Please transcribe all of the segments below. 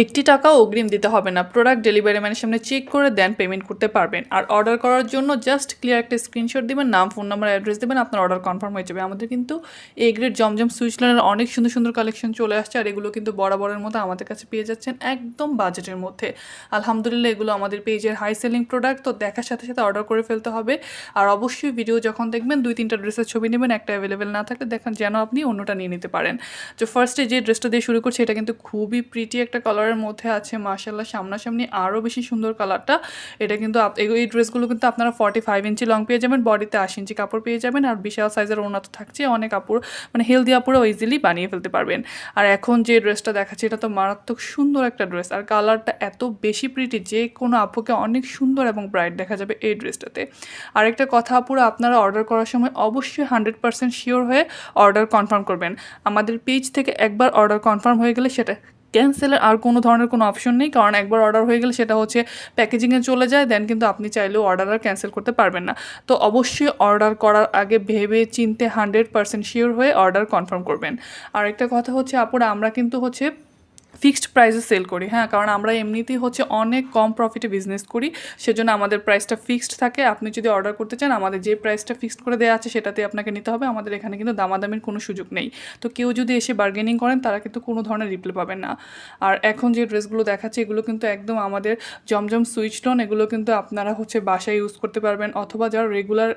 একটি টাকাও অগ্রিম দিতে হবে না। প্রোডাক্ট ডেলিভারি ম্যানের সামনে চেক করে দেন পেমেন্ট করতে পারবেন। আর অর্ডার করার জন্য জাস্ট ক্লিয়ার একটা স্ক্রিনশট দিবেন, নাম, ফোন নাম্বার, অ্যাড্রেস দেবেন, আপনার অর্ডার কনফার্ম হয়ে যাবে। আমাদের কিন্তু এ গ্রেড জমজম সুইচলারের অনেক সুন্দর সুন্দর কালেকশন চলে আসছে, আর এগুলো কিন্তু বরাবরের মতো আমাদের কাছে পেয়ে যাচ্ছেন একদম বাজেটের মধ্যে। আলহামদুলিল্লাহ এগুলো আমাদের পেজের হাই সেলিং প্রোডাক্ট, তো দেখার সাথে সাথে অর্ডার করে ফেলতে হবে। আর অবশ্যই ভিডিও যখন দেখবেন 2-3টা ড্রেসের ছবি নেবেন, একটা অ্যাভেলেবেল না থাকলে দেখেন যেন আপনি অন্যটা নিয়ে নিতে পারেন। তো ফার্স্টে যে ড্রেসটা দিয়ে শুরু করছি, এটা কিন্তু খুবই প্রিটি একটা কালারের মধ্যে আছে, মাশাআল্লাহ সামনাসামনি আরও বেশি সুন্দর কালারটা। এটা কিন্তু এই ড্রেসগুলো কিন্তু আপনারা 45 ইঞ্চি লং পেয়ে যাবেন, বডিতে 80 ইঞ্চি কাপড় পেয়ে যাবেন, আর বিশাল সাইজের ওড়না তো থাকছে। অনেক কাপড় মানে হেলদি আপুরাও ইজিলি বানিয়ে ফেলতে পারবেন। আর এখন যে ড্রেসটা দেখাচ্ছে এটা তো মারাত্মক সুন্দর একটা ড্রেস, আর কালারটা এত বেশি প্রিটি যে কোনো আপুকে অনেক সুন্দর এবং ব্রাইট দেখা যাবে এই ড্রেসটাতে। আরেকটা কথা আপুরা, আপনারা অর্ডার করার সময় অবশ্যই 100% শিওর হয়ে অর্ডার কনফার্ম করবেন। আমাদের পেজ থেকে একবার অর্ডার কনফার্ম হয়ে গেলে সেটা ক্যান্সেলের আর কোনো ধরনের কোনো অপশন নেই, কারণ একবার অর্ডার হয়ে গেলে সেটা হচ্ছে প্যাকেজিংয়ে চলে যায়, দেন কিন্তু আপনি চাইলেও অর্ডার আর ক্যান্সেল করতে পারবেন না। তো অবশ্যই অর্ডার করার আগে ভেবে চিনতে 100% শিওর হয়ে অর্ডার কনফার্ম করবেন। আর একটা কথা হচ্ছে আপুরা, আমরা কিন্তু হচ্ছে ফিক্সড প্রাইসে সেল করি, হ্যাঁ, কারণ আমরা এমনিতেই হচ্ছে অনেক কম প্রফিটে বিজনেস করি, সেজন্য আমাদের প্রাইসটা ফিক্সড থাকে। আপনি যদি অর্ডার করতে চান, আমাদের যে প্রাইসটা ফিক্সড করে দেওয়া আছে সেটাতে আপনাকে নিতে হবে। আমাদের এখানে কিন্তু দামাদামির কোনো সুযোগ নেই। তো কেউ যদি এসে বার্গেনিং করেন তারা কিন্তু কোনো ধরনের রিপ্লাই পাবেন না। আর এখন যে ড্রেসগুলো দেখাচ্ছে এগুলো কিন্তু একদম আমাদের জমজম সুইচটন, এগুলো কিন্তু আপনারা হচ্ছে বাসায় ইউজ করতে পারবেন, অথবা যারা রেগুলার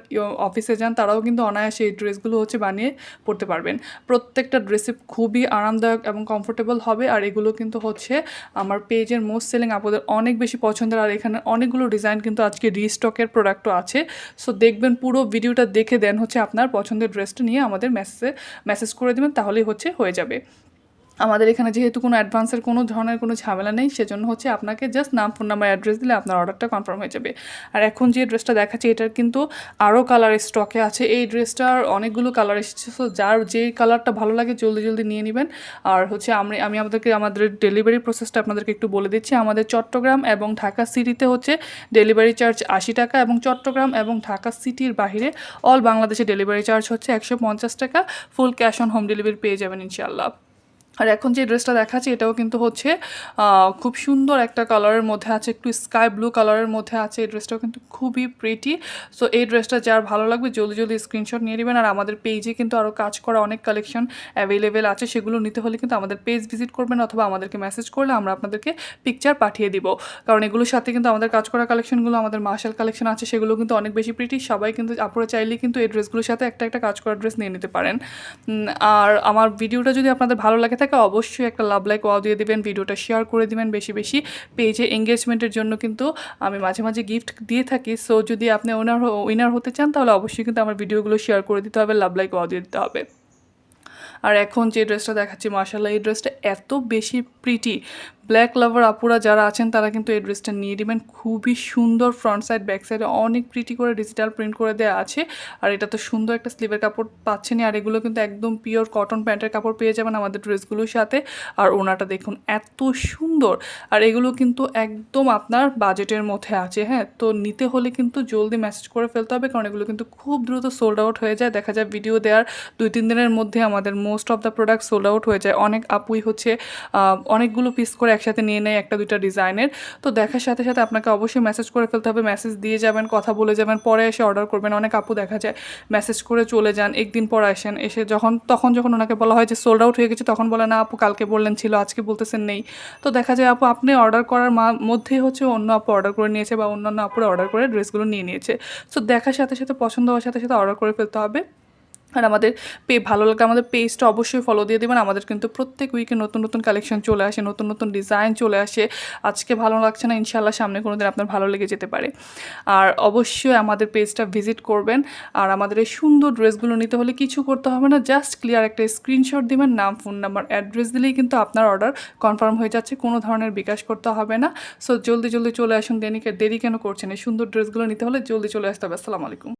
অফিসে যান তারাও কিন্তু অনায়াসে এই ড্রেসগুলো হচ্ছে বানিয়ে পড়তে পারবেন। প্রত্যেকটা ড্রেসে খুবই আরামদায়ক এবং কমফোর্টেবল হবে। আর এগুলো কিন্তু হচ্ছে আমার পেজের মোস্ট সেলিং আপনাদের অনেক বেশি পছন্দের। আর এখানে অনেকগুলো ডিজাইন কিন্তু আজকে রিস্টকের প্রোডাক্টও আছে। সো দেখবেন, পুরো ভিডিওটা দেখে দেন হচ্ছে আপনার পছন্দের ড্রেসটা নিয়ে আমাদের মেসেজ করে দেবেন, তাহলেই হচ্ছে হয়ে যাবে। আমাদের এখানে যেহেতু কোনো অ্যাডভান্সের কোনো ধরনের কোনো ঝামেলা নেই, সেজন্য হচ্ছে আপনাকে জাস্ট নাম, ফোন নাম্বার, অ্যাড্রেস দিলে আপনার অর্ডারটা কনফার্ম হয়ে যাবে। আর এখন যে ড্রেসটা দেখাচ্ছে এটার কিন্তু আরও কালার স্টকে আছে। এই ড্রেসটার অনেকগুলো কালার এসেছে, সো যার যেই কালারটা ভালো লাগে জলদি জলদি নিয়ে নেবেন। আর হচ্ছে আমি আমাদের ডেলিভারি প্রসেসটা আপনাদেরকে একটু বলে দিচ্ছি। আমাদের চট্টগ্রাম এবং ঢাকা সিটিতে হচ্ছে ডেলিভারি চার্জ 80 টাকা, এবং চট্টগ্রাম এবং ঢাকা সিটির বাইরে অল বাংলাদেশে ডেলিভারি চার্জ হচ্ছে 150 টাকা। Full cash on home delivery পেয়ে যাবেন ইনশাআল্লাহ। আর এখন যে ড্রেসটা দেখাচ্ছি এটাও কিন্তু হচ্ছে খুব সুন্দর একটা কালারের মধ্যে আছে, একটু স্কাই ব্লু কালারের মধ্যে আছে। এই ড্রেসটাও কিন্তু খুবই প্রিটি। সো এই ড্রেসটা যার ভালো লাগবে জলদি জলদি স্ক্রিনশট নিয়ে নেবেন। আর আমাদের পেজে কিন্তু আরও কাজ করা অনেক কালেকশন অ্যাভেলেবেল আছে, সেগুলো নিতে হলে কিন্তু আমাদের পেজ ভিজিট করবেন, অথবা আমাদেরকে মেসেজ করলে আমরা আপনাদেরকে পিকচার পাঠিয়ে দিব। কারণ এগুলোর সাথে কিন্তু আমাদের কাজ করা কালেকশনগুলো, আমাদের মার্শাল কালেকশন আছে, সেগুলো কিন্তু অনেক বেশি প্রিটি। সবাই কিন্তু আপনারা চাইলেই কিন্তু এই ড্রেসগুলোর সাথে একটা একটা কাজ করা ড্রেস নিয়ে নিতে পারেন। আর আমার ভিডিওটা যদি আপনাদের ভালো লাগে থাকে অবশ্যই একটা লাভ লাইক ওয়াও দিয়ে দিবেন, ভিডিওটা শেয়ার করে দিবেন বেশি বেশি। পেজে এঙ্গেজমেন্টের জন্য কিন্তু আমি মাঝে মাঝে গিফট দিয়ে থাকি, সো যদি আপনি উইনার হতে চান তাহলে অবশ্যই কিন্তু আমার ভিডিওগুলো শেয়ার করে দিতে হবে, লাভ লাইক ওয়াও দিয়ে দিতে হবে। আর এখন যে ড্রেসটা দেখাচ্ছি মাশাআল্লাহ এই ড্রেসটা এত বেশি প্রিটি। ব্ল্যাক লাভার আপুরা যারা আছেন তারা কিন্তু এই ড্রেসটা নিয়ে নেবেন। খুবই সুন্দর, ফ্রন্ট সাইড ব্যাক সাইডে অনেক প্রিটি করে ডিজিটাল প্রিন্ট করে দেওয়া আছে। আর এটা তো সুন্দর একটা স্লিভের কাপড় পাচ্ছেনই। আর এগুলো কিন্তু একদম পিওর কটন প্যান্টের কাপড় পেয়ে যাবেন আমাদের ড্রেসগুলোর সাথে। আর ওনাটা দেখুন এত সুন্দর। আর এগুলো কিন্তু একদম আপনার বাজেটের মধ্যে আছে, হ্যাঁ। তো নিতে হলে কিন্তু জলদি মেসেজ করে ফেলতে হবে, কারণ এগুলো কিন্তু খুব দ্রুত সোল্ড আউট হয়ে যায়। দেখা যায় ভিডিও দেওয়ার 2-3 দিনের মধ্যে আমাদের most of the product sold out হয়ে যায়। অনেক আপুই হচ্ছে অনেকগুলো পিস করে একসাথে নিয়ে নেয়, 1-2টা ডিজাইনের। তো দেখার সাথে সাথে আপনাকে অবশ্যই মেসেজ করে ফেলতে হবে, মেসেজ দিয়ে যাবেন, কথা বলে যাবেন, পরে এসে অর্ডার করবেন। অনেক আপু দেখা যায় মেসেজ করে চলে যান, একদিন পর আসেন, এসে যখন ওনাকে বলা হয় যে সোল্ড আউট হয়ে গেছে, তখন বলে না আপু কালকে বললেন ছিল, আজকে বলতেছেন নেই। তো দেখা যায় আপু আপনি অর্ডার করার মধ্যেই হচ্ছে অন্য আপু অর্ডার করে নিয়েছে, বা অন্যান্য আপুরা অর্ডার করে ড্রেসগুলো নিয়ে নিয়েছে। সো দেখার সাথে সাথে পছন্দ হওয়ার সাথে সাথে অর্ডার করে ফেলতে হবে। আর আমাদের ভালো লাগে আমাদের পেজটা অবশ্যই ফলো দিয়ে দেবেন। আমাদের কিন্তু প্রত্যেক উইকে নতুন নতুন কালেকশন চলে আসে, নতুন নতুন ডিজাইন চলে আসে। আজকে ভালো লাগছে না, ইনশাআল্লাহ সামনে কোনো দিন আপনার ভালো লেগে যেতে পারে। আর অবশ্যই আমাদের পেজটা ভিজিট করবেন। আর আমাদের এই সুন্দর ড্রেসগুলো নিতে হলে কিছু করতে হবে না, জাস্ট ক্লিয়ার একটা স্ক্রিনশট দিবেন, নাম, ফোন নাম্বার, অ্যাড্রেস দিলেই কিন্তু আপনার অর্ডার কনফার্ম হয়ে যাচ্ছে, কোনো ধরনের বিকাশ করতে হবে না। সো জলদি জলদি চলে আসুন, দেরি কেন করছেন? এই সুন্দর ড্রেসগুলো নিতে হলে জলদি চলে আসতে হবে। আসসালামু আলাইকুম।